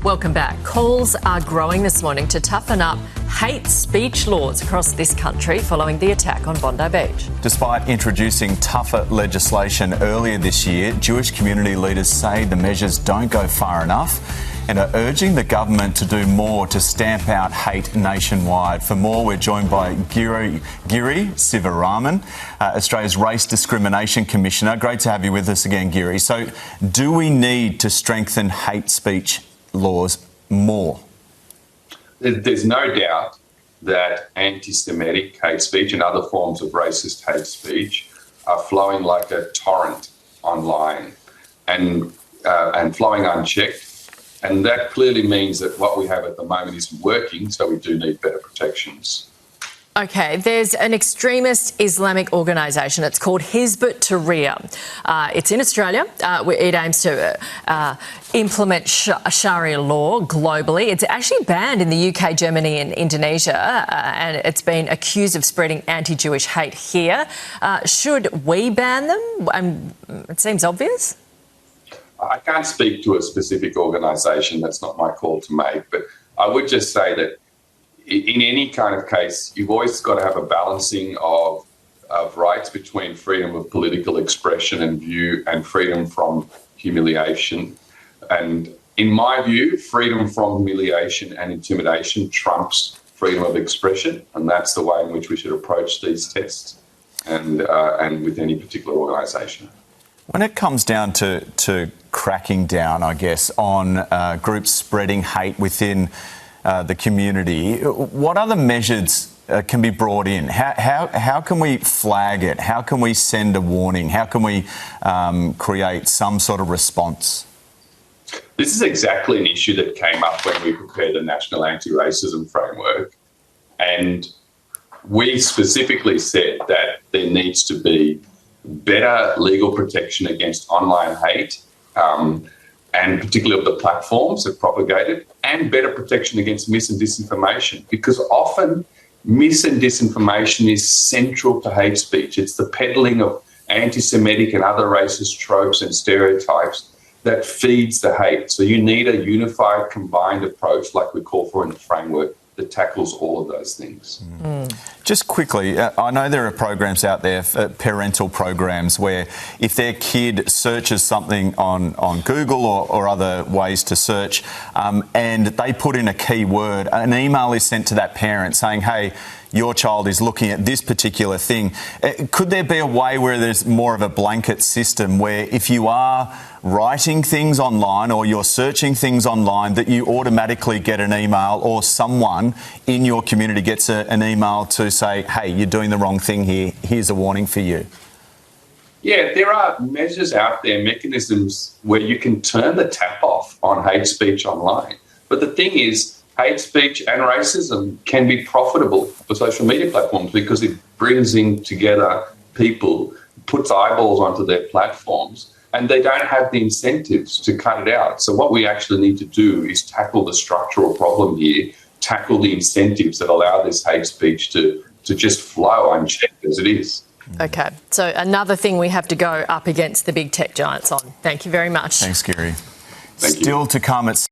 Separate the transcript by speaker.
Speaker 1: Welcome back. Calls are growing this morning to toughen up hate speech laws across this country following the attack on Bondi Beach.
Speaker 2: Despite introducing tougher legislation earlier this year, Jewish community leaders say the measures don't go far enough and are urging the government to do more to stamp out hate nationwide. For more, we're joined by Giri Sivaraman, Australia's Race Discrimination Commissioner. Great to have you with us again, Giri. So, do we need to strengthen hate speech laws more?
Speaker 3: There's no doubt that anti-Semitic hate speech and other forms of racist hate speech are flowing like a torrent online and flowing unchecked. And that clearly means that what we have at the moment isn't working, so we do need better protections.
Speaker 1: Okay, there's an extremist Islamic organisation. It's called Hizb ut-Tahrir. It's in Australia. It aims to implement Sharia law globally. It's actually banned in the UK, Germany and Indonesia, and it's been accused of spreading anti-Jewish hate here. Should we ban them? It seems obvious.
Speaker 3: I can't speak to a specific organisation. That's not my call to make. But I would just say that in any kind of case, you've always got to have a balancing of rights between freedom of political expression and view and freedom from humiliation. And in my view, freedom from humiliation and intimidation trumps freedom of expression. And that's the way in which we should approach these tests and with any particular organisation.
Speaker 2: When it comes down to cracking down, I guess, on groups spreading hate within the community, what other measures can be brought in? How can we flag it? How can we send a warning? How can we create some sort of response?
Speaker 3: This is exactly an issue that came up when we prepared the National Anti-Racism Framework. And we specifically said that there needs to be better legal protection against online hate, and particularly of the platforms that propagate it, and better protection against mis and disinformation, because often mis and disinformation is central to hate speech. It's the peddling of anti-Semitic and other racist tropes and stereotypes that feeds the hate. So you need a unified, combined approach, like we call for in the framework, that tackles all of those things.
Speaker 2: Just quickly, I know there are programs out there, parental programs, where if their kid searches something on Google or other ways to search, and they put in a keyword, an email is sent to that parent saying, hey, your child is looking at this particular thing. Could there be a way where there's more of a blanket system where if you are writing things online or you're searching things online, that you automatically get an email or someone in your community gets an email to say, hey, you're doing the wrong thing here, here's a warning for you?
Speaker 3: Yeah, there are measures out there, mechanisms where you can turn the tap off on hate speech online. But the thing is, hate speech and racism can be profitable for social media platforms because it brings in together people, puts eyeballs onto their platforms, and they don't have the incentives to cut it out. So what we actually need to do is tackle the structural problem here, tackle the incentives that allow this hate speech to just flow unchecked as it is.
Speaker 1: Okay, so another thing we have to go up against the big tech giants on. Thank you very much.
Speaker 2: Thanks, Giri.
Speaker 3: Thank you.
Speaker 2: Still to come at